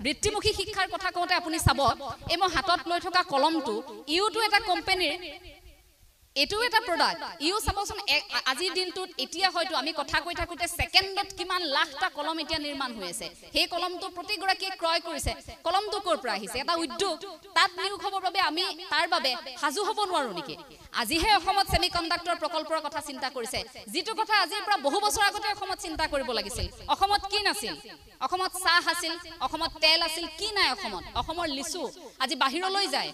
বৃত্তিমুখী শিক্ষাৰ কথা কওঁতে আপুনি চাব এই মই হাতত লৈ থকা কলমটো ইউটো এটা কোম্পানীৰ এটো এটা প্ৰডাক্ট ইউ চাবচোন আজিৰ দিনটোত এতিয়া হয়তো আমি কথা কৈ থাকোতে সেকেন্ডত কিমান লাখটা কলম এতিয়া নিৰ্মাণ হৈ আছে সেই কলমটো প্ৰতিগৰাকীয়ে ক্ৰয় কৰিছে কলমটো কৰ পৰা আহিছে এটা উদ্যোগ তাত নিয়োগ হ'বৰ বাবে আমি তাৰ বাবে সাজু হ'ব নোৱাৰো নেকি আজিহে অসমত সেমিকন্ডাক্টৰ প্ৰকল্পৰ কথা চিন্তা কৰিছে যিটো কথা আজিৰ পৰা বহু বছৰ আগতে অসমত চিন্তা কৰিব লাগিছিল অসমত কি নাছিল অসমত চাহ আছিল অসমত তেল আছিল কি নাই অসমৰ লিচু আজি বাহিৰলৈ যায়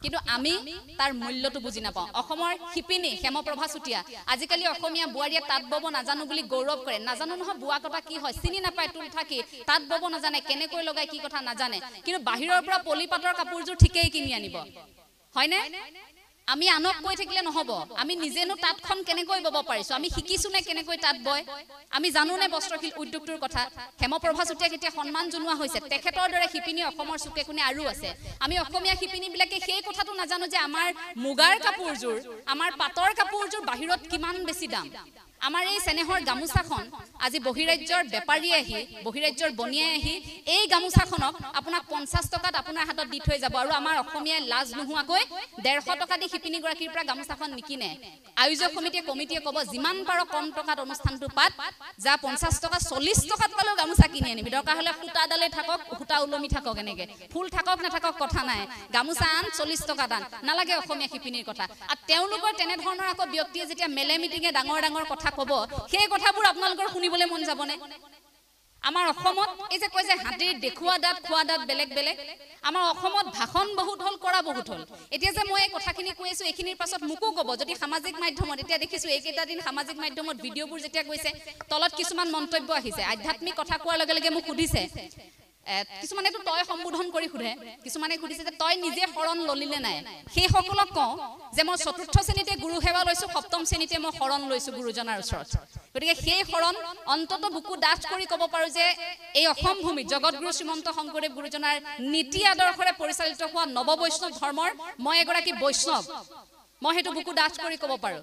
কিন্তু আমি তাৰ মূল্যটো বুজি নাপাওঁ অসমৰ শিপিনী হেমপ্ৰভা চুটিয়া আজিকালি অসমীয়া বুৱাৰীয়ে তাঁত বব নাজানো বুলি গৌৰৱ কৰে নাজানো নহয় বুৱা কথা কি হয় চিনি নাপায় তুল থাকি তাঁত বব নাজানে কেনেকৈ লগাই কি কথা নাজানে কিন্তু বাহিৰৰ পৰা পলিপাটৰ কাপোৰযোৰ ঠিকেই কিনি আনিব হয়নে আমি আনক কৈ থাকিলে নহব আমি নিজেনো তাঁতখন কেনেকৈ বব পাৰিছো আমি শিকিছো নে কেনেকৈ তাঁত বয় আমি জানো নে বস্ত্ৰশিল্প উদ্যোগটোৰ কথা হেমপ্ৰভা চুটিয়াক এতিয়া সন্মান জনোৱা হৈছে তেখেতৰ দৰে শিপিনী অসমৰ চুকে কোণে আৰু আছে আমি অসমীয়া শিপিনী বিলাকে সেই কথাটো নাজানো যে আমাৰ মুগাৰ কাপোৰযোৰ আমাৰ পাটৰ কাপোৰযোৰ বাহিৰত কিমান বেছি দাম আমাৰ এই চেনেহৰ গামুছাখন আজি বহিৰাজ্যৰ বেপাৰী আহি বহিৰাজ্যৰ বনিয়াই আহি এই গামুছাখনক আপোনাক 50 টকাত আপোনাৰ হাতত দি থৈ যাব আৰু আমাৰ অসমীয়াই লাজ নোহোৱাকৈ 150 টকা দি শিপিনী গৰাকীৰ পৰা গামুছাখন নিকিনে আয়োজক কমিটিয়ে ক'ব যিমান পাৰ কম টকাত অনুষ্ঠানটো পাত যা 50 টকা 40 টকাত পালেও গামুছা কিনি আনিবি দৰকাৰ হলে ফুটাডালে থাকক ফুটা উলমি থাকক এনেকে ফুল থাকক নাথাকক কথা নাই গামুছা আন 40 টকা দান নালাগে অসমীয়া শিপিনীৰ কথা আৰু তেওঁলোকৰ তেনে ধৰণৰ আকৌ ব্যক্তিয়ে যেতিয়া মেলে মিটিঙে ডাঙৰ কথা কব সেই কথাবোৰ আপোনালোকৰ শুনিবলৈ মন যাবনে আমাৰ অসমত এই যে কয় যে হাতীৰ দেখুৱা দাঁত খোৱা দাঁত বেলেগ বেলেগ আমাৰ অসমত ভাষণ বহুত হল কৰা বহুত হল এতিয়া যে মই এই কথাখিনি কৈ আছো এইখিনিৰ পাছত মুকো ক'ব যদি সামাজিক মাধ্যমত এতিয়া দেখিছো এইকেইটা দিন সামাজিক মাধ্যমত ভিডিঅ'বোৰ যেতিয়া গৈছে তলত কিছুমান মন্তব্য আহিছে আধ্যাত্মিক কথা কোৱাৰ লগে লগে মোক সুধিছে কিছুমানে তো তই সম্বোধন কৰি খুধে কিছুমানে খুদিছে যে তই নিজে শৰণ ললিলে নাই সেই সকলক কওঁ যে মই চতুৰ্থ শ্ৰেণীতে গুৰু সেৱা লৈছো সপ্তম শ্ৰেণীতে মই শৰণ লৈছো গুৰুজনাৰ ওচৰত গতিকে সেই শৰণ অন্তত বুকু ডাঠ কৰি ক'ব পাৰো যে এই অসম ভূমিত জগতগুৰু শ্ৰীমন্ত শংকৰদেৱ গুৰুজনাৰ নীতি আদৰ্শৰে পৰিচালিত হোৱা নৱ বৈষ্ণৱ ধৰ্মৰ মই এগৰাকী বৈষ্ণৱ মই হেতু বুকু ডাঠ কৰি ক'ব পাৰো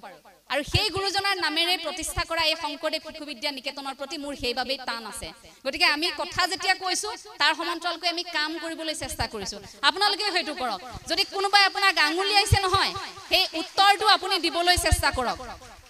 আৰু সেই গুৰুজনাৰ নামেৰে প্ৰতিষ্ঠা কৰা এই শংকৰদেৱ শিশু বিদ্যা নিকেতনৰ প্ৰতি মোৰ সেইভাবে টান আছে গতিকে আমি কথা যেতিয়া কৈছো তাৰ সমান্তৰালকৈ আমি কাম কৰিবলৈ চেষ্টা কৰিছো আপোনালোকে হয়তো কৰক যদি কোনোবাই আপোনাক আঙুলিয়াইছে নহয় সেই উত্তৰটো আপুনি দিবলৈ চেষ্টা কৰক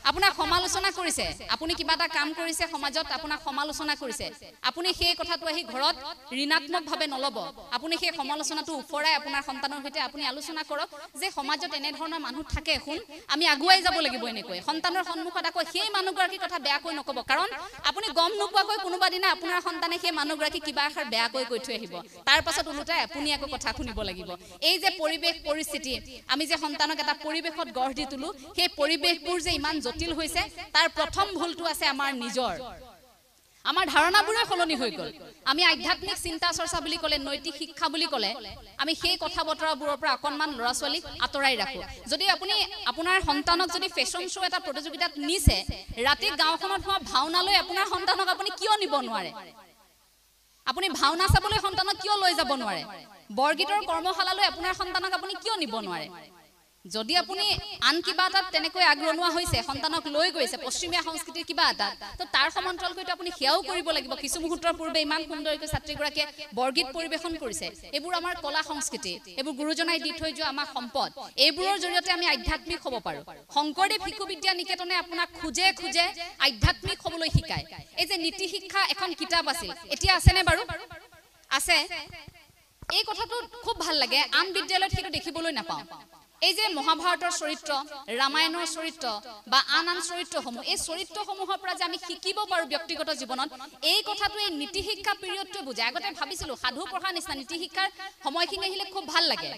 আপোনাক সমালোচনা কৰিছে আপুনি কিবা এটা কাম কৰিছে সমাজত আপোনাক সমালোচনা কৰিছে আপুনি সেই কথাটো আহি ঘৰত ঋণাত্মকভাৱে নলব আপুনি সেই সমালোচনাটো উফৰাই আপোনাৰ সন্তানৰ সৈতে আপুনি আলোচনা কৰক যে সমাজত এনে ধৰণৰ মানুহ থাকে শুন আমি আগুৱাই যাব লাগিব এনেকৈ সন্তানৰ সন্মুখত আকৌ সেই মানুহগৰাকীৰ কথা বেয়াকৈ নকব কাৰণ আপুনি গম নোপোৱাকৈ কোনোবা দিনা আপোনাৰ সন্তানে সেই মানুহগৰাকী কিবা এষাৰ বেয়াকৈ কৈ থৈ আহিব তাৰ পাছত উলটাই আপুনি আকৌ কথা শুনিব লাগিব এই যে পৰিৱেশ পৰিস্থিতি আমি যে সন্তানক এটা পৰিৱেশত গঢ় দি তুলো সেই পৰিৱেশবোৰ যে ইমান জটিল হৈছে তাৰ প্ৰথম ভুলটো আছে আমাৰ নিজৰ আমাৰ ধাৰণাবোৰে সলনি হৈ গল আমি আধ্যাত্মিক চিন্তা চৰ্চা বুলি ক'লে নৈতিক শিক্ষা বুলি ক'লে আমি সেই কথা বতৰাবোৰৰ পৰা অকনমান ল'ৰা ছোৱালীক আঁতৰাই ৰাখো যদি আপুনি আপোনাৰ সন্তানক যদি ফেশ্বন শ্ব' এটা প্ৰতিযোগিতাত নিছে ৰাতি গাঁওখনত হোৱা ভাওনালৈ আপোনাৰ সন্তানক আপুনি কিয় নিব নোৱাৰে আপুনি ভাওনা চাবলৈ সন্তানক কিয় লৈ যাব নোৱাৰে বৰগীতৰ কৰ্মশালালৈ আপোনাৰ সন্তানক আপুনি কিয় নিব নোৱাৰে যদি আপুনি আন কিবা এটা তেনেকৈ আগ্ৰহণোৱা হৈছে সন্তানক লৈ গৈছে পশ্চিমীয়া সংস্কৃতিৰ কিবা এটা তো তাৰ সমান্তৰালকৈ আপুনি সেয়াও কৰিব লাগিব কিছু মুহূৰ্তৰ পূৰ্বে ইমান সুন্দৰকৈ ছাত্ৰীগৰাকীয়ে বৰগীত পৰিবেশন কৰিছে এইবোৰ আমাৰ কলা সংস্কৃতি এইবোৰ গুৰুজনাই দি থৈ যোৱা আমাৰ সম্পদ এইবোৰৰ জৰিয়তে আমি আধ্যাত্মিক হ'ব পাৰো শংকৰদেৱ শিশু বিদ্যা নিকেতনে আপোনাক খুজে আধ্যাত্মিক হ'বলৈ শিকায় এই যে নীতি শিক্ষা এখন কিতাপ আছিল এতিয়া আছেনে বাৰু আছে এই কথাটো খুব ভাল লাগে আন বিদ্যালয়ত সেইটো দেখিবলৈ নাপাওঁ এই যে মহাভাৰতৰ চৰিত্ৰ ৰামায়ণৰ চৰিত্ৰ বা আন চৰিত্ৰসমূহ এই চৰিত্ৰসমূহৰ পৰা যে আমি শিকিব পাৰো ব্যক্তিগত জীৱনত এই কথাটো এই নীতি শিক্ষা পিৰিয়ডটো বুজায় আগতে ভাবিছিলো সাধু পঢ়া নিচিনা নীতি শিক্ষাৰ সময়খিনি আহিলে খুব ভাল লাগে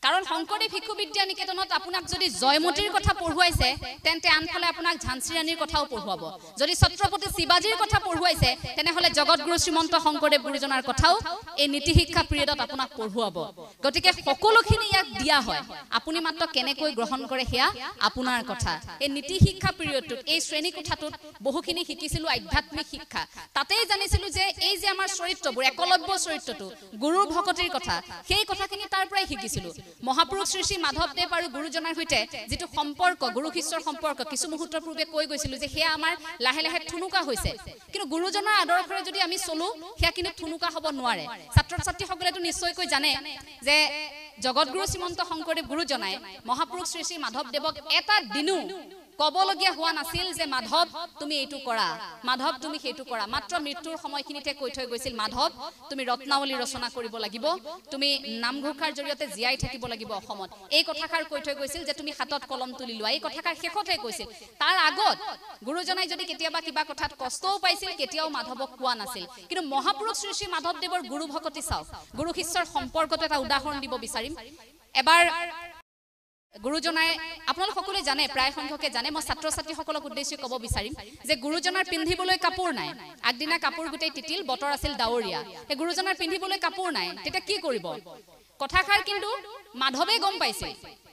কাৰণ শংকৰদেৱ শিশু বিদ্যা নিকেতনত আপোনাক যদি জয়মতীৰ কথা পঢ়ুৱাইছে তেন্তে আনফালে আপোনাক ঝান্সী ৰাণীৰ কথাও পঢ়ুৱাব যদি ছত্ৰপতি শিৱাজীৰ কথা পঢ়ুৱাইছে তেনেহলে জগতগুৰু শ্ৰীমন্ত শংকৰদেৱ গুৰুজনাৰ কথাও এই নীতি শিক্ষা পিৰিয়ডত আপোনাক পঢ়ুৱাব গতিকে সকলোখিনি ইয়াক দিয়া হয় আপুনি মাত্ৰ কেনেকৈ গ্ৰহণ কৰে সেয়া আপোনাৰ কথা এই নীতি শিক্ষা পিৰিয়ডটোত এই শ্ৰেণী কোঠাটোত বহুখিনি শিকিছিলো আধ্যাত্মিক শিক্ষা তাতেই জানিছিলো যে এই যে আমাৰ চৰিত্ৰবোৰ একলব্য চৰিত্ৰটো গুৰুৰ ভকতিৰ কথা সেই কথাখিনি তাৰ পৰাই শিকিছিলো মহাপুৰুষ শ্ৰী শ্ৰী মাধৱদেৱ আৰু গুৰুজনাৰ সৈতে যেটো সম্পৰ্ক গুৰু শিষ্যৰ সম্পৰ্ক কিছু মুহূৰ্তৰ পূৰ্বে কৈ গৈছিলো যে হেয়া আমাৰ লাহে লাহে থুনুকা হৈছে কিন্তু গুৰুজনাৰ আদৰ্শৰে যদি আমি চলো হেয়া কিন্তু থুনুকা হ'ব নোৱাৰে ছাত্ৰ ছাত্ৰীসকলেতো নিশ্চয়কৈ জানে যে জগতগুৰু শ্ৰীমন্ত শংকৰদেৱ গুৰুজনাই মহাপুৰুষ শ্ৰী শ্ৰী মাধৱদেৱক এটা দিনো কবলগীয়া হোৱা নাছিল যে মাধৱ তুমি এইটো কৰা মাধৱ তুমি সেইটো কৰা মাত্ৰ মৃত্যুৰ সময়খিনিতে কৈ থৈ গৈছিল মাধৱ তুমি ৰত্নাৱলী ৰচনা কৰিব লাগিব তুমি নামঘোষাৰ জৰিয়তে জীয়াই থাকিব লাগিব অসমত এই কথাষাৰ কৈ থৈ গৈছিল যে তুমি হাতত কলম তুলি লোৱা এই কথাষাৰ শেষতে কৈছিল তাৰ আগত গুৰুজনাই যদি কেতিয়াবা কিবা কথাত কষ্টও পাইছিল কেতিয়াও মাধৱক কোৱা নাছিল কিন্তু মহাপুৰুষ শ্ৰী শ্ৰী মাধৱদেৱৰ গুৰু ভকতি চাওক গুৰু শিষ্যৰ সম্পৰ্কত এটা উদাহৰণ দিব বিচাৰিম এবাৰ গুৰুজনাই আপোনালোক সকলোৱে জানে প্ৰায় সংখ্যকে জানে মই ছাত্ৰ ছাত্ৰীসকলক উদ্দেশ্যি ক'ব বিচাৰিম যে গুৰুজনাৰ পিন্ধিবলৈ কাপোৰ নাই আগদিনা কাপোৰ গুটেই তিতিল বতৰ আছিল ডাৱৰীয়া এই গুৰুজনাৰ পিন্ধিবলৈ কাপোৰ নাই তেতিয়া কি কৰিব কথাষাৰ কিন্তু মাধৱে গম পাইছে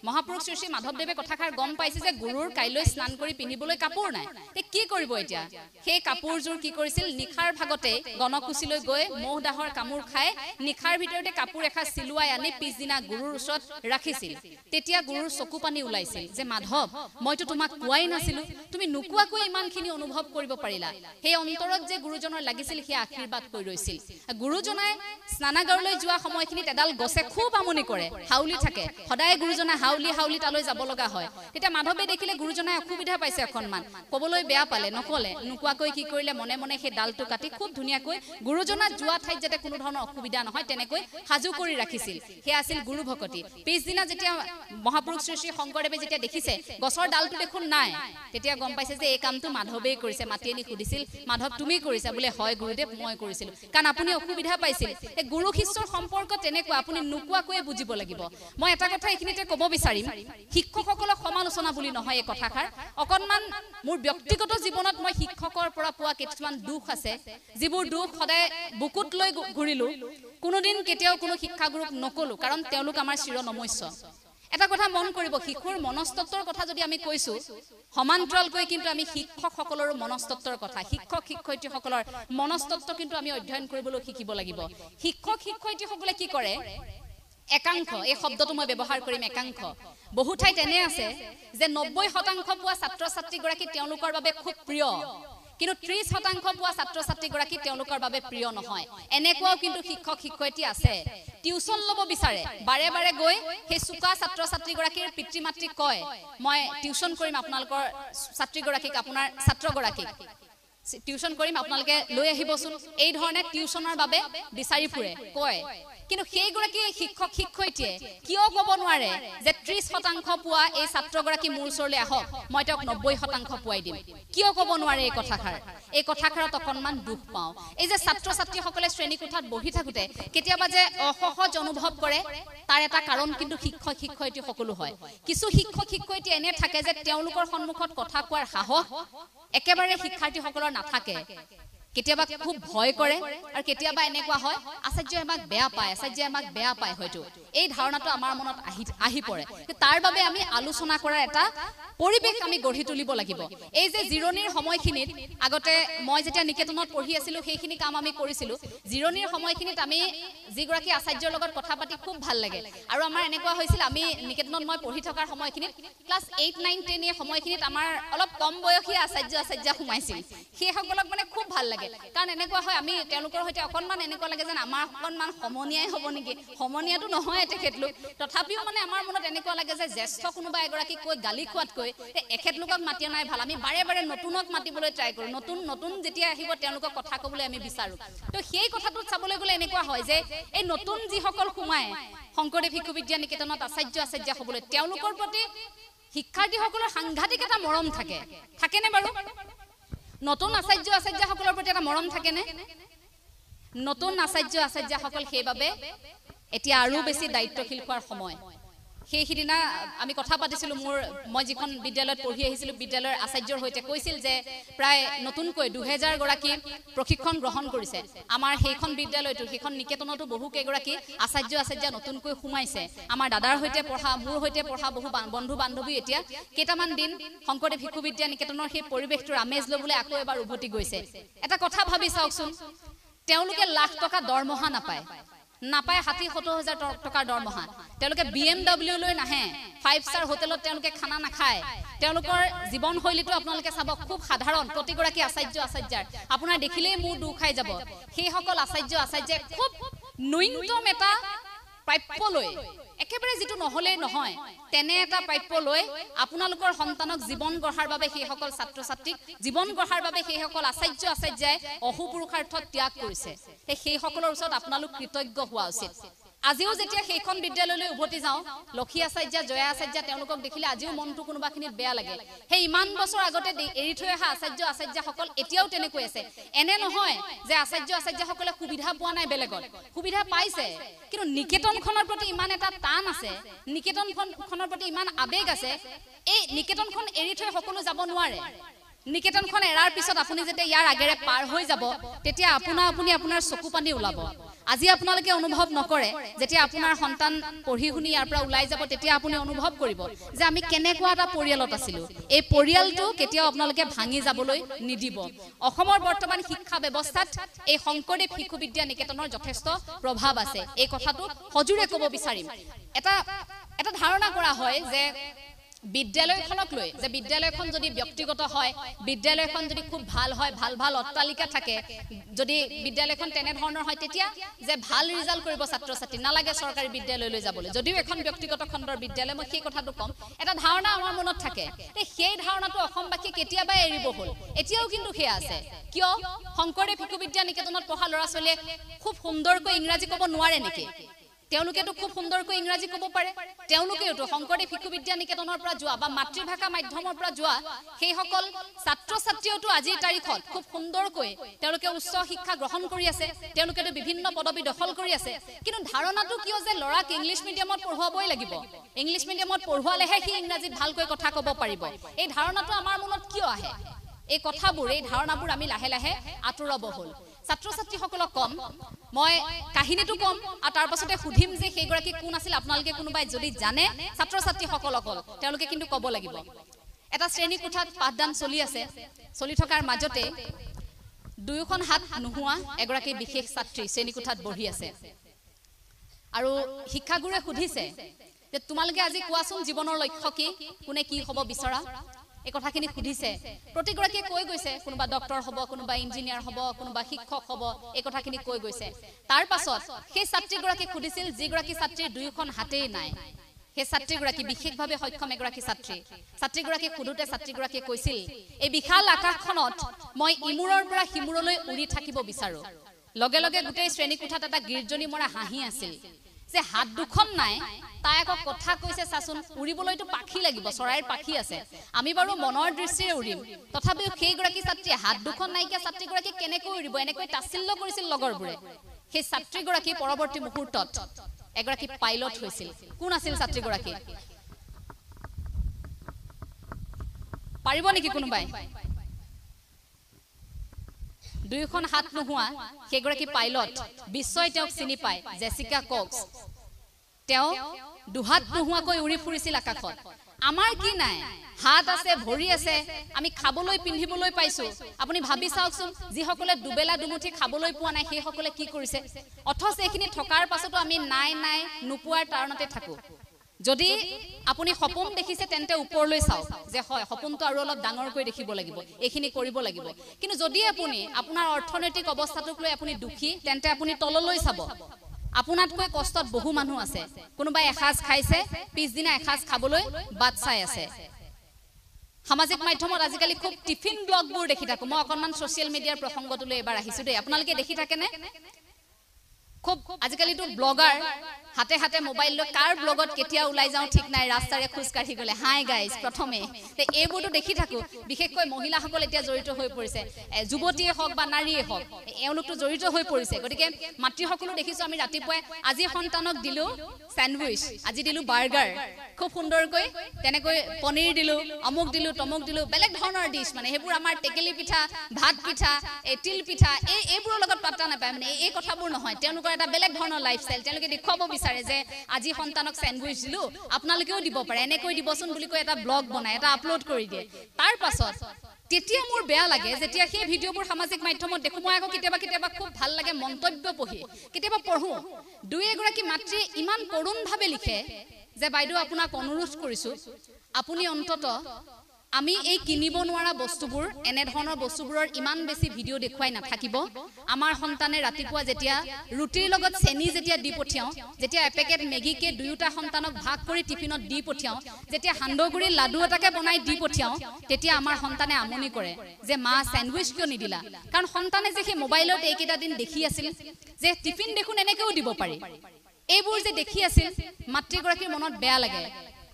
মহাপুৰুষ শ্ৰী শ্ৰী মাধৱদেৱে কথাষাৰ গম পাইছে যে গুৰুৰ কাইলৈ স্নান কৰি পিন্ধিবলৈ কাপোৰ নাই তে কি কৰিব এতিয়া সেই কাপোৰজোৰ কি কৰিছিল নিখাৰ ভাগতে গণকুচিলৈ গৈ মহদাহৰ কামুৰ খাই নিখাৰ ভিতৰতে কাপোৰ এখা চিলুৱাই আনি পিছদিনা গুৰুৰ ওচৰত ৰাখিছিল তেতিয়া গুৰুৰ চকু পানী ওলাইছিল যে মাধৱ মইতো তোমাক কোৱাই নাছিলো তুমি নুকুৱাকৈ ইমানখিনি অনুভৱ কৰিব পাৰিলা সেই অন্তৰত যে গুৰুজনৰ লাগিছিল সেই আশীৰ্বাদ কৈ ৰৈছিল গুৰুজনাই স্নানাগাৰলৈ যোৱা সময়খিনিত এডাল গছে খুব আমনি কৰে হাউলি থাকে সদায় গুৰুজনা হাউলি তালৈ যাব লগা হয় তেতিয়া মাধৱে দেখিলে গুৰুজনাই অসুবিধা পাইছে অকনমান কবলৈ বেয়া পালে নকলে নুকুৱাকৈ কি কৰিলে মনে মনে সেই ডালটো কাটি খুব ধুনীয়াকৈ গুৰুজনা যোৱা ঠাইত যাতে কোনো ধৰণৰ অসুবিধা নহয় তেনেকৈ সাজু কৰি ৰাখিছিল হে আছিল গুৰু ভকতি পিছদিনা যেতিয়া মহাপুৰুষ শ্ৰী শ্ৰী শংকৰদেৱে যেতিয়া দেখিছে গছৰ ডালটো দেখোন নাই তেতিয়া গম পাইছে যে এই কামটো মাধৱেই কৰিছে মাতি আনি সুধিছিল মাধৱ তুমি কৰিছা বোলে হয় গুৰুদেৱ মই কৰিছিলো কাৰণ আপুনি অসুবিধা পাইছিল এই গুৰু শিষ্যৰ সম্পৰ্ক তেনেকুৱা আপুনি নুকুৱাকৈ বুজিব লাগিব মই এটা কথা এইখিনিতে ক'ব বিচাৰিম শিক্ষকসকলক সমালোচনা বুলি নহয় এই কথাষাৰ অকনমান মোৰ ব্যক্তিগত জীৱনত মই শিক্ষকৰ পৰা পোৱা কিছুমান দুখ আছে যিবোৰ দুখ সদায় বুকুত লৈ ঘূৰিলো কোনোদিন কেতিয়াও কোনো শিক্ষাগুৰুক নকলো কাৰণ তেওঁলোক আমাৰ চিৰ নমস্য এটা কথা মন কৰিব শিশুৰ মনস্তত্বৰ কথা যদি আমি কৈছো সমান্তৰালকৈ কিন্তু আমি শিক্ষকসকলৰ মনস্তত্বৰ কথা শিক্ষক শিক্ষয়িত্ৰীসকলৰ মনস্তত্ব কিন্তু আমি অধ্যয়ন কৰিবলৈ শিকিব লাগিব শিক্ষক শিক্ষয়িত্ৰীসকলে কি কৰে একাংশ এই শব্দটো মই ব্যৱহাৰ কৰিম একাংশ বহু ঠাইত এনে আছে যে 90% পোৱা ছাত্ৰ ছাত্ৰীগৰাকী তেওঁলোকৰ বাবে খুব প্ৰিয় কিন্তু 30% পোৱা ছাত্ৰ ছাত্ৰীগৰাকী তেওঁলোকৰ বাবে প্ৰিয় নহয় এনেকুৱাও কিন্তু শিক্ষক শিক্ষয়িত্ৰী আছে টিউচন ল'ব বিচাৰে বাৰে বাৰে গৈ সেই চুকা ছাত্ৰ ছাত্ৰীগৰাকীৰ পিতৃ মাতৃ কয় মই টিউচন কৰিম আপোনালোকৰ ছাত্ৰীগৰাকীক আপোনাৰ ছাত্ৰগৰাকীক টিউচন কৰিম আপোনালোকে লৈ আহিবচোন এই ধৰণে টিউচনৰ বাবে বিচাৰি ফুৰে কয় কিন্তু সেইগৰাকী শিক্ষক শিক্ষয়িত্ৰীয়ে কিয় ক'ব নোৱাৰে যে 30% পোৱা এই ছাত্ৰগৰাকী মোৰ ওচৰলৈ আহক মই তেওঁক 90% পোৱাই দিম কিয় ক'ব নোৱাৰে এই কথাষাৰত অকনমান দুখ পাওঁ এই যে ছাত্ৰ ছাত্ৰীসকলে শ্ৰেণীকোঠাত বহি থাকোতে কেতিয়াবা যে অসহজ অনুভৱ কৰে তাৰ এটা কাৰণ কিন্তু শিক্ষক শিক্ষয়িত্ৰী সকলো হয় কিছু শিক্ষক শিক্ষয়িত্ৰী এনে থাকে যে তেওঁলোকৰ সন্মুখত কথা কোৱাৰ সাহস একেবাৰে শিক্ষাৰ্থীসকলৰ নাথাকে কেতিয়াবা খুব ভয় কৰে আৰু কেতিয়াবা এনেকুৱা হয় আচাৰ্যই আমাক বেয়া পায় হয়তো এই ধাৰণাটো আমাৰ মনত আহি পৰে তাৰ বাবে আমি আলোচনা কৰাৰ এটা পৰিবেশ আমি গঢ়ি তুলিব লাগিব এই যে জিৰণিৰ সময়খিনিত আগতে মই যেতিয়া নিকেতনত পঢ়ি আছিলো সেইখিনি কাম আমি কৰিছিলো জিৰণিৰ সময়খিনিত আমি যিগৰাকী আচাৰ্যৰ লগত কথা পাতি খুব ভাল লাগে আৰু আমাৰ এনেকুৱা হৈছিল আমি নিকেতনত মই পঢ়ি থকাৰ সময়খিনিত ক্লাছ 8 9 10 এই সময়খিনিত আমাৰ অলপ কম বয়সীয়া আচাৰ্য সোমাইছিল সেইসকলক মানে খুব ভাল লাগে কাৰণ এনেকুৱা হয় আমি তেওঁলোকৰ সৈতে অকনমান এনেকুৱা লাগে যেন আমাৰ অকনমান সমনীয়াই হ'ব নেকি সমনীয়াটো নহয় তেখেতলোক তথাপিও মানে আমাৰ মনত এনেকুৱা লাগে যে জ্যেষ্ঠ কোনোবা এগৰাকী কৈ গালি খোৱাতকৈ এখেতলোকক মাতি নাই ভাল আমি বাৰে বাৰে নতুনক মাতিবলৈ ট্ৰাই কৰোঁ নতুন যেতিয়া আহিব তেওঁলোকক কথা ক'বলৈ আমি বিচাৰোঁ তো সেই কথাটোত চাবলৈ গ'লে এনেকুৱা হয় যে এই নতুন যিসকল সোমায় শংকৰদেৱ শিশু বিদ্যা নিকেতনত আচাৰ্য হ'বলৈ তেওঁলোকৰ প্ৰতি শিক্ষাৰ্থীসকলৰ সাংঘাতিক এটা মৰম থাকেনে বাৰু নতুন আচাৰ্যসকলৰ প্ৰতি এটা মৰম থাকেনে নতুন আচাৰ্যসকল সেইবাবে এতিয়া আৰু বেছি দায়িত্বশীল হোৱাৰ সময় সেইদিনা আমি কথা পাতিছিলো মই যিখন বিদ্যালয়ত পঢ়ি আহিছিলো বিদ্যালয়ৰ আচাৰ্যৰ সৈতে কৈছিল যে প্ৰায় নতুনকৈ 2000 গৰাকী প্ৰশিক্ষণ গ্ৰহণ কৰিছে আমাৰ সেইখন বিদ্যালয়টো সেইখন নিকেতনতো বহু কেইগৰাকী আচাৰ্য নতুনকৈ সোমাইছে আমাৰ দাদাৰ সৈতে পঢ়া মোৰ সৈতে পঢ়া বহু বন্ধু বান্ধৱী এতিয়া কেইটামান দিন শংকৰদেৱ শিশু বিদ্যা নিকেতনৰ সেই পৰিৱেশটোৰ আমেজ ল'বলৈ আকৌ এবাৰ উভতি গৈছে এটা কথা ভাবি চাওকচোন তেওঁলোকে লাখ টকা দৰমহা নাপায় নাপায় 60-70,000 টকাৰ দৰমহা তেওঁলোকে BMW লৈ নাহে 5 ষ্টাৰ হোটেলত তেওঁলোকে খানা নাখায় তেওঁলোকৰ জীৱনশৈলীটো আপোনালোকে চাব খুব সাধাৰণ প্ৰতিগৰাকী আচাৰ্যাৰ আপোনাৰ দেখিলেই মোৰ দুখ খাই যাব সেই সকল আচাৰ্যে খুব নৈন্তম এটা প্ৰাপ্য লৈ একেবাৰে যেটো নহলে নহয় তেনে এটা প্ৰাপ্য লৈ আপোনালোকৰ সন্তানক জীৱন গঢ়াৰ বাবে সেই সকল ছাত্ৰ-ছাত্ৰীক জীৱন গঢ়াৰ বাবে সেই সকল আচাৰ্যাই অহুপুৰুষাৰ্থ ত্যাগ কৰিছে সেই সকলৰ ওচৰত আপোনালোক কৃতজ্ঞ হোৱা উচিত আজিও যেতিয়া সেইখন বিদ্যালয়লৈ উভতি যাও লক্ষী আচাৰ্য জয়া আচাৰ্য তেওঁলোকক দেখিলে আজিও মনটো কোনোবাখিনিত বেয়া লাগে সেই ইমান বছৰ আগতে এৰি থৈ অহা আচাৰ্যসকল এতিয়াও তেনেকৈ আছে এনে নহয় যে আচাৰ্যসকলে সুবিধা পোৱা নাই বেলেগত সুবিধা পাইছে কিন্তু নিকেতনখনৰ প্ৰতি ইমান এটা টান আছে নিকেতনখনৰ প্ৰতি ইমান আবেগ আছে এই নিকেতনখন এৰি থৈ সকলো যাব নোৱাৰে নিকেতনখন এৰাৰ পিছত আপুনি যেতিয়া ইয়াৰ আগেৰে পাৰ হৈ যাব তেতিয়া আপুনি আপোনাৰ চকু পানী ওলাব আজি আপোনালোকে অনুভৱ নকৰে যেতিয়া আপোনাৰ সন্তান পঢ়ি শুনি ইয়াৰ পৰা ওলাই যাব তেতিয়া আপুনি অনুভৱ কৰিব যে আমি কেনেকুৱা এটা পৰিয়ালত আছিলো এই পৰিয়ালটো কেতিয়াও আপোনালোকে ভাঙি যাবলৈ নিদিব অসমৰ বৰ্তমান শিক্ষা ব্যৱস্থাত এই শংকৰদেৱ শিশু বিদ্যা নিকেতনৰ যথেষ্ট প্ৰভাৱ আছে এই কথাটো হজুৰে ক'ব বিচাৰিম এটা ধাৰণা কৰা হয় যে বিদ্যালয়খনক লৈ যে বিদ্যালয়খন যদি ব্যক্তিগত হয় বিদ্যালয়খন যদি খুব ভাল হয় ভাল অট্টালিকা থাকে যদি বিদ্যালয়খন তেনে ধৰণৰ হয় তেতিয়া যে ভাল ৰিজাল্ট কৰিব ছাত্ৰ-ছাত্ৰী নালাগে চৰকাৰী বিদ্যালয়লৈ যাবলৈ যদিও এখন ব্যক্তিগত খণ্ডৰ বিদ্যালয় মই সেই কথাটো কম এটা ধাৰণা আমাৰ মনত থাকে সেই ধাৰণাটো অসমবাসী কেতিয়াবা এৰিব হ'ল এতিয়াও কিন্তু সেয়া আছে কিয় শংকৰদেৱ শিশু বিদ্যা নিকেতনত পঢ়া ল'ৰা-ছোৱালীয়ে খুব সুন্দৰকৈ ইংৰাজী ক'ব নোৱাৰে নেকি তেওঁলোকেতো খুব সুন্দৰকৈ ইংৰাজী ক'ব পাৰে তেওঁলোকেওতো শংকৰদেৱ শিশু বিদ্যা নিকেতনৰ পৰা যোৱা বা মাতৃভাষা মাধ্যমৰ পৰা যোৱা সেই সকল ছাত্ৰ-ছাত্ৰীওতো আজিৰ তাৰিখত খুব সুন্দৰকৈ তেওঁলোকে উচ্চ শিক্ষা গ্ৰহণ কৰি আছে তেওঁলোকেতো বিভিন্ন পদবী দখল কৰি আছে কিন্তু ধাৰণাটো কিয় যে ল'ৰাক ইংলিছ মিডিয়ামত পঢ়ুৱাবই লাগিব ইংলিছ মিডিয়ামত পঢ়ুৱালেহে সি ইংৰাজীত ভালকৈ কথা ক'ব পাৰিব এই ধাৰণাটো আমাৰ মনত কিয় আহে এই কথাবোৰ এই ধাৰণাবোৰ আমি লাহে লাহে আঁতৰাব হ'ল ছাত্ৰ-ছাত্ৰীসকলক কম মই কাহিনীটো কম আৰু তাৰ পাছতে সুধিম যে সেইগৰাকী কোন আছিল আপোনালোকে কোনোবাই যদি জানে ছাত্ৰ-ছাত্ৰীসকলক তেওঁলোকে কিন্তু ক'ব লাগিব এটা শ্ৰেণী কোঠাত পাঠদান চলি থকাৰ মাজতে দুয়োখন হাত নোহোৱা এগৰাকী বিশেষ ছাত্ৰী শ্ৰেণী কোঠাত বহি আছে আৰু শিক্ষাগুৰুৱে সুধিছে যে তোমালোকে আজি কোৱাচোন জীৱনৰ লক্ষ্য কি কোনে কি হ'ব বিচৰা এই কথাখিনি সুধিছে প্ৰতিগৰাকীয়ে কৈ গৈছে কোনোবা ডক্টৰ হ'ব কোনোবা ইঞ্জিনিয়াৰ হ'ব কোনোবা শিক্ষক হ'ব এই কথাখিনি কৈ গৈছে তাৰ পাছত সেই ছাত্ৰীগৰাকীক সুধিছিল যিগৰাকী ছাত্ৰীৰ দুয়োখন হাতেই নাই সেই ছাত্ৰীগৰাকী বিশেষভাৱে সক্ষম এগৰাকী ছাত্ৰীগৰাকীক সুধোতে ছাত্ৰীগৰাকীয়ে কৈছিল এই বিশাল আকাশখনত মই ইমূৰৰ পৰা সিমূৰলৈ উৰি থাকিব বিচাৰো লগে লগে গোটেই শ্ৰেণী কোঠাত এটা গীৰ্জনী মৰা হাঁহি আছিল যে হাত দুখন নাই তাই আকৌ কথা কৈছে চাচোন উৰিবলৈতো পাখি লাগিব চৰাইৰ পাখি আছে আমি বাৰু মনৰ দৃষ্টিৰে উৰিম তথাপিও সেইগৰাকী ছাত্ৰীয়ে হাত দুখন নাইকিয়া ছাত্ৰীগৰাকী কেনেকৈ উৰিব এনেকৈ তাচ্ছিল্য কৰিছিল লগৰবোৰে সেই ছাত্ৰীগৰাকী পৰৱৰ্তী মুহূৰ্তত এগৰাকী পাইলট হৈছিল কোন আছিল ছাত্ৰীগৰাকী পাৰিব নেকি কোনোবাই দুয়োখন হাত নোহোৱা সেইগৰাকী পাইলট বিশ্বই তেওঁক চিনি পায় জেছিকা কক্স তেওঁ দুহাত নোহোৱাকৈ উৰি ফুৰিছিল আকাশত আমাৰ কি নাই হাত আছে ভৰি আছে আমি খাবলৈ পিন্ধিবলৈ পাইছো আপুনি ভাবি চাওকচোন যিসকলে দুবেলা দুমুঠি খাবলৈ পোৱা নাই সেইসকলে কি কৰিছে অথচ এইখিনি থকাৰ পাছতো আমি নাই নোপোৱাৰ কাৰণতে থাকো যদি আপুনি সপোন দেখিছে তেন্তে ওপৰলৈ চাওক যে হয় সপোনটো আৰু অলপ ডাঙৰকৈ দেখিব লাগিব এইখিনি কৰিব লাগিব কিন্তু যদি আপুনি আপোনাৰ অৰ্থনৈতিক অৱস্থাটোক লৈ আপুনি দুখী তেন্তে আপুনি তললৈ চাব আপোনাতকৈ কষ্টত বহু মানুহ আছে কোনোবাই এসাজ খাইছে পিছদিনা এসাজ খাবলৈ বাট চাই আছে সামাজিক মাধ্যমত আজিকালি খুব টিফিন ব্লগবোৰ দেখি থাকো মই অকনমান সোশ্যাল মিডিয়াৰ প্ৰসংগটোলৈ এবাৰ আহিছো দেই আপোনালোকে দেখি থাকেনে খুব আজিকালিটো ব্লগাৰ হাতে হাতে মোবাইল লৈ কাৰ ব্লগত কেতিয়া ওলাই যাও ঠিক নাই ৰাস্তাৰে খুজ কাঢ়ি গলে হাই গাইজ প্ৰথমে তে এইবোৰটো দেখি থাকো বিশেষকৈ মহিলাসকল এতিয়া জড়িত হৈ পৰিছে যুৱতীয়ে হওক বা নাৰীয়ে হওক এওঁলোকটো জড়িত হৈ পৰিছে গতিকে মাতৃসকলো দেখিছো আমি ৰাতিপুৱাই আজি সন্তানক দিলো স্যান্ডউইচ আজি দিলো বাৰ্গাৰ খুব সুন্দৰকৈ তেনেকৈ পনীৰ দিলো অমুক দিলো তমুক দিলো বেলেগ ধৰণৰ ডিশ মানে হেবোৰ আমাৰ টেকেলি পিঠা ভাত পিঠা তিল পিঠা এইবোৰৰ লগত পাত্তা নাপায় মানে এই কথাবোৰ নহয় তেওঁলোকৰ এটা বেলেগ ধৰণৰ লাইফষ্টাইল তেওঁলোকে দেখুৱাব বিচাৰে যে আজি সন্তানক স্যান্ডউইচ দিলো আপোনালোকেও দিব পাৰে এনেকৈ দিবচোন বুলি কৈ এটা ব্লগ বনায় এটা আপলোড কৰি দিয়ে তাৰ পাছত তেতিয়া মোৰ বেয়া লাগে যেতিয়া সেই ভিডিঅ'বোৰ সামাজিক মাধ্যমত দেখো মই আকৌ কেতিয়াবা খুব ভাল লাগে মন্তব্য পঢ়ি কেতিয়াবা পঢ়ো দুই এগৰাকী মাতৃয়ে ইমান কৰুণভাৱে লিখে যে বাইদেউ আপোনাক অনুৰোধ কৰিছো আপুনি অন্তত আমি এই কিনিব নোৱাৰা বস্তুবোৰ এনে ধৰণৰ বস্তুবোৰৰ ইমান বেছি ভিডিঅ' দেখুৱাই নাথাকিব আমাৰ সন্তানে ৰাতিপুৱা যেতিয়া ৰুটিৰ লগত চেনি যেতিয়া দি পঠিয়াও যেতিয়া এপেকেট মেগীকে দুয়োটা সন্তানক ভাগ কৰি টিফিনত দি পঠিয়াও যেতিয়া সান্দগুৰি লাডু এটাকে বনাই দি পঠিয়াও তেতিয়া আমাৰ সন্তানে আমনি কৰে যে মা স্যান্ডউইচ কিয় নিদিলা কাৰণ সন্তানে যে সেই মোবাইলত এইকেইটা দিন দেখি আছিল যে টিফিন দেখোন এনেকেও দিব পাৰি এইবোৰ যে দেখি আছিল মাতৃগৰাকীৰ মনত বেয়া লাগে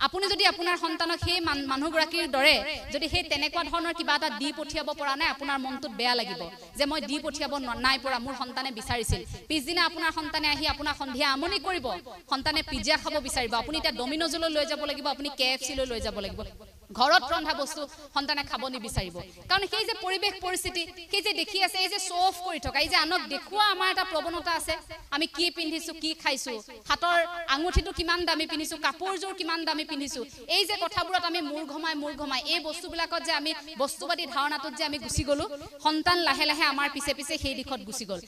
আপুনি যদি আপোনাৰ সন্তানক সেই মানুহগৰাকীৰ দৰে যদি সেই তেনেকুৱা ধৰণৰ কিবা এটা দি পঠিয়াব পৰা নাই আপোনাৰ মনটোত বেয়া লাগিব যে মই দি পঠিয়াব নাই পৰা মোৰ সন্তানে বিচাৰিছিল পিছদিনা আপোনাৰ সন্তানে আহি আপোনাৰ সন্ধিয়া আমনি কৰিব সন্তানে পিজ্জা খাব বিচাৰিব আপুনি এটা ডমিনোজলৈ লৈ যাব লাগিব আপুনি KFC লৈ লৈ যাব লাগিব ঘৰত ৰন্ধা বস্তু সন্তানে খাব নিবিচাৰিব কাৰণ সেই যে পৰিবেশ পৰিস্থিতি সেই যে দেখি আছে এই যে শো অফ কৰি থকা এই যে আনক দেখুৱা আমাৰ এটা প্ৰৱণতা আছে আমি কি পিন্ধিছো কি খাইছো হাতৰ আঙুঠিটো কিমান দামী পিন্ধিছো কাপোৰজোৰ কিমান দামী পিন্ধিছো এই যে কথাবোৰত আমি মূৰ ঘমাই এই বস্তুবিলাকত যে আমি বস্তুবাদী ধাৰণাটোত যে আমি গুচি গলো সন্তান লাহে লাহে আমাৰ পিছে পিছে সেই দিশত গুচি গল